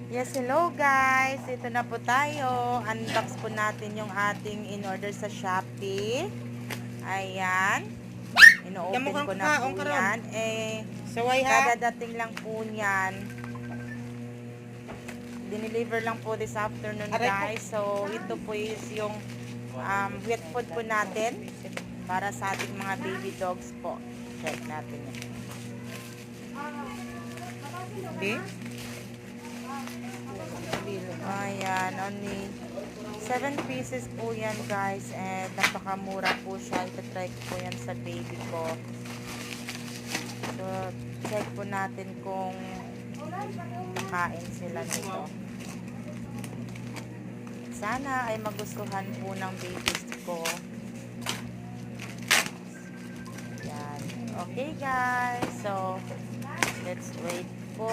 Yes, hello guys. Ito na po tayo. Unbox po natin yung ating in-order sa Shopee. Ayan. Ino-open ko na po yan. Saway ha? Kadadating lang po yan. Dineliver lang po this afternoon guys. So, ito po is yung wet food po natin para sa ating mga baby dogs po. Check natin yan. Okay. Ayan, only 7 pieces po yan guys, and napakamura po siya. Ito-try ko po yan sa baby ko. So, check po natin kung makain sila nito. Sana ay magustuhan po ng babies ko. Yan. Okay guys, so let's wait po.